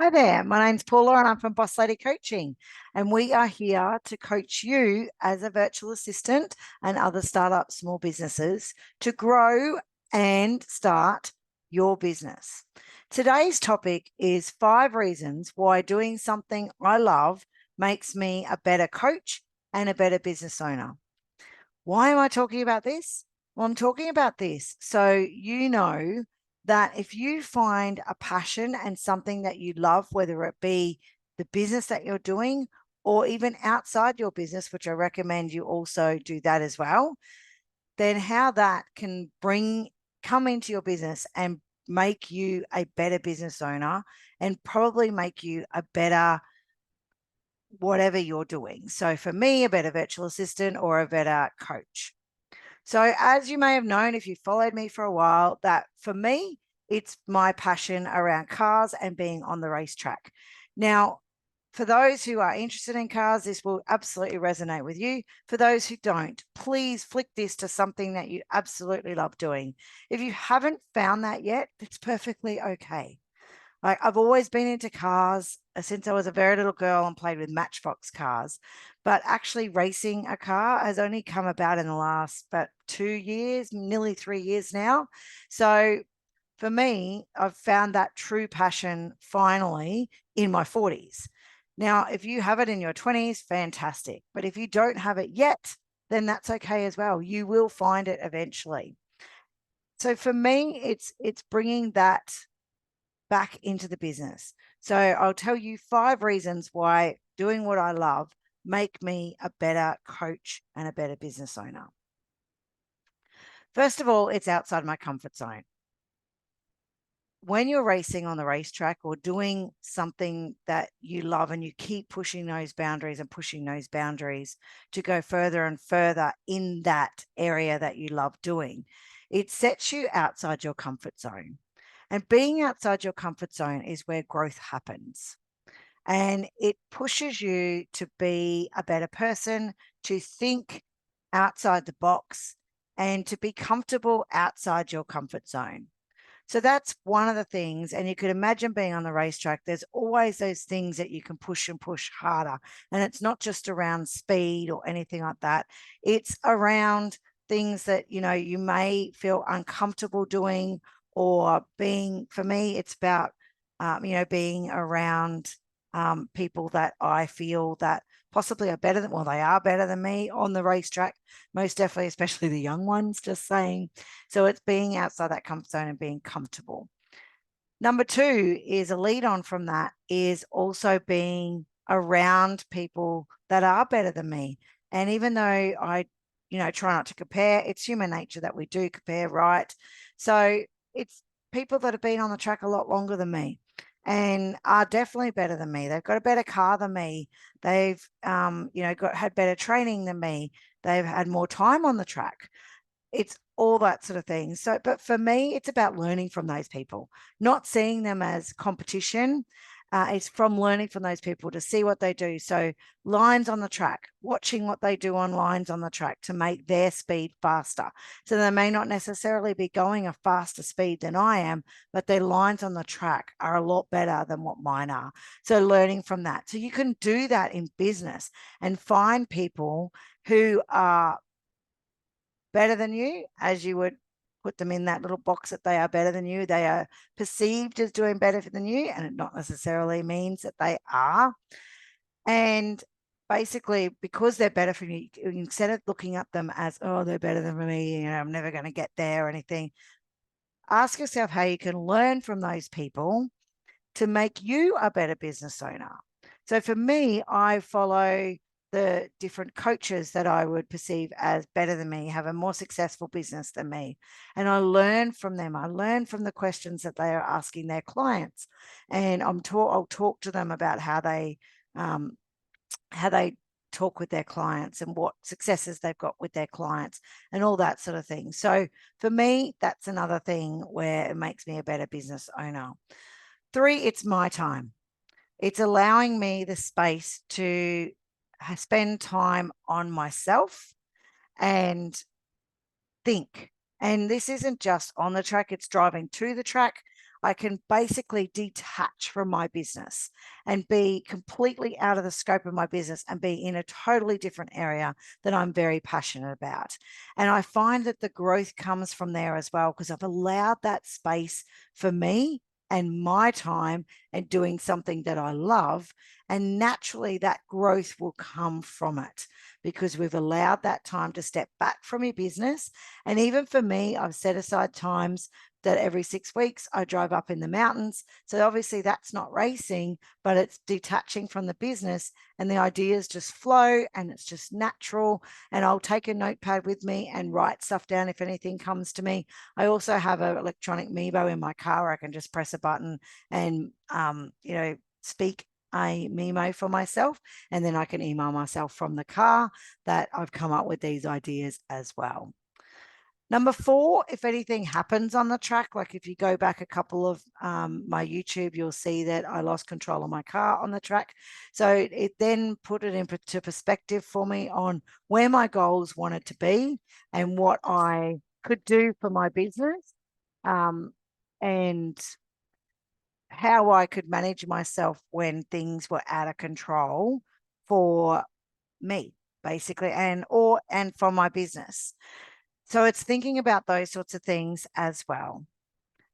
Hi there, my name's Paula and I'm from Boss Lady Coaching. And we are here to coach you as a virtual assistant and other startup small businesses to grow and start your business. Today's topic is 5 reasons why doing something I love makes me a better coach and a better business owner. Why am I talking about this? Well, I'm talking about this so you know that if you find a passion and something that you love, whether it be the business that you're doing or even outside your business, which I recommend you also do that as well, then how that can come into your business and make you a better business owner and probably make you a better whatever you're doing. So for me, a better virtual assistant or a better coach. So, as you may have known, if you followed me for a while, that for me, it's my passion around cars and being on the racetrack. Now, for those who are interested in cars, this will absolutely resonate with you. For those who don't, please flick this to something that you absolutely love doing. If you haven't found that yet, it's perfectly okay. Like I've always been into cars since I was a very little girl and played with Matchbox cars. But actually racing a car has only come about in the last about 2 years, nearly 3 years now. So for me, I've found that true passion finally in my 40s. Now, if you have it in your 20s, fantastic. But if you don't have it yet, then that's okay as well. You will find it eventually. So for me, it's bringing that back into the business. So I'll tell you 5 reasons why doing what I love make me a better coach and a better business owner. First of all, it's outside my comfort zone. When you're racing on the racetrack or doing something that you love and you keep pushing those boundaries and pushing those boundaries to go further and further in that area that you love doing, it sets you outside your comfort zone. And being outside your comfort zone is where growth happens. And it pushes you to be a better person, to think outside the box, and to be comfortable outside your comfort zone. So that's one of the things. And you could imagine being on the racetrack, there's always those things that you can push and push harder. And it's not just around speed or anything like that. It's around things that, you may feel uncomfortable doing or being, for me, it's about, being around people that I feel that possibly are better than, well, they are better than me on the racetrack, most definitely, especially the young ones, just saying. So it's being outside that comfort zone and being comfortable. Number 2 is a lead on from that is also being around people that are better than me. And even though I, try not to compare, it's human nature that we do compare, right? So it's people that have been on the track a lot longer than me and are definitely better than me. They've got a better car than me. They've, had better training than me. They've had more time on the track. It's all that sort of thing. So, but for me, it's about learning from those people, not seeing them as competition. It's from learning from those people to see what they do. So lines on the track, watching what they do on lines on the track to make their speed faster. So they may not necessarily be going a faster speed than I am, but their lines on the track are a lot better than what mine are. So learning from that. So you can do that in business and find people who are better than you, as you would put them in that little box that they are better than you. They are perceived as doing better than you, and it not necessarily means that they are. And basically, because they're better for you, instead of looking at them as, oh, they're better than me, I'm never going to get there or anything, ask yourself how you can learn from those people to make you a better business owner. So for me, I follow the different coaches that I would perceive as better than me, have a more successful business than me. And I learn from them. I learn from the questions that they are asking their clients. And I'll talk to them about how they talk with their clients and what successes they've got with their clients and all that sort of thing. So for me, that's another thing where it makes me a better business owner. 3, it's my time. It's allowing me the space to spend time on myself and think. And this isn't just on the track, it's driving to the track. I can basically detach from my business and be completely out of the scope of my business and be in a totally different area that I'm very passionate about. And I find that the growth comes from there as well, because I've allowed that space for me and my time and doing something that I love. And naturally, that growth will come from it because we've allowed that time to step back from your business. And even for me, I've set aside times that every 6 weeks I drive up in the mountains. So obviously that's not racing, but it's detaching from the business, and the ideas just flow and it's just natural. And I'll take a notepad with me and write stuff down if anything comes to me. I also have an electronic Meebo in my car where I can just press a button and, speak a memo for myself, and then I can email myself from the car that I've come up with these ideas as well. Number 4, if anything happens on the track, like if you go back a couple of my YouTube, you'll see that I lost control of my car on the track. So it then put it into perspective for me on where my goals wanted to be and what I could do for my business, and how I could manage myself when things were out of control for me, basically, and for my business. So it's thinking about those sorts of things as well.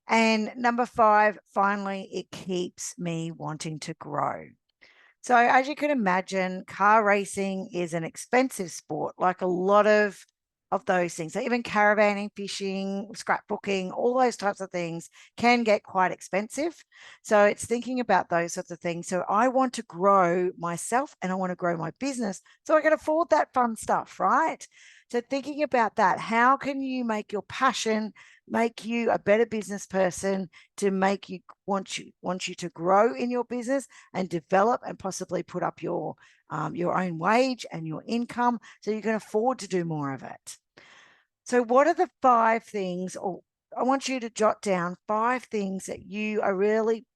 And number 5, finally, it keeps me wanting to grow. So as you can imagine, car racing is an expensive sport, like a lot of those things. So even caravanning, fishing, scrapbooking, all those types of things can get quite expensive. So it's thinking about those sorts of things. So I want to grow myself and I want to grow my business so I can afford that fun stuff, right? So thinking about that, how can you make your passion make you a better business person, to make you want you to grow in your business and develop and possibly put up your own wage and your income so you can afford to do more of it. So what are the 5 things, or I want you to jot down 5 things that you are really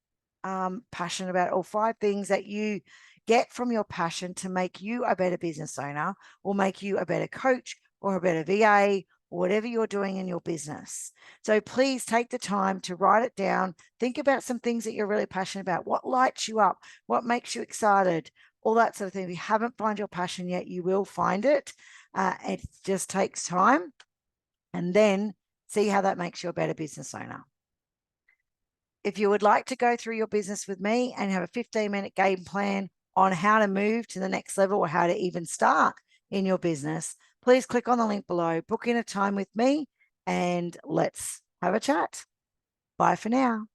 passionate about, or 5 things that you get from your passion to make you a better business owner, or make you a better coach or a better VA, or whatever you're doing in your business. So please take the time to write it down. Think about some things that you're really passionate about. What lights you up? What makes you excited? All that sort of thing. If you haven't found your passion yet, you will find it. It just takes time. And then see how that makes you a better business owner. If you would like to go through your business with me and have a 15-minute game plan on how to move to the next level, or how to even start in your business, please click on the link below, book in a time with me, and let's have a chat. Bye for now.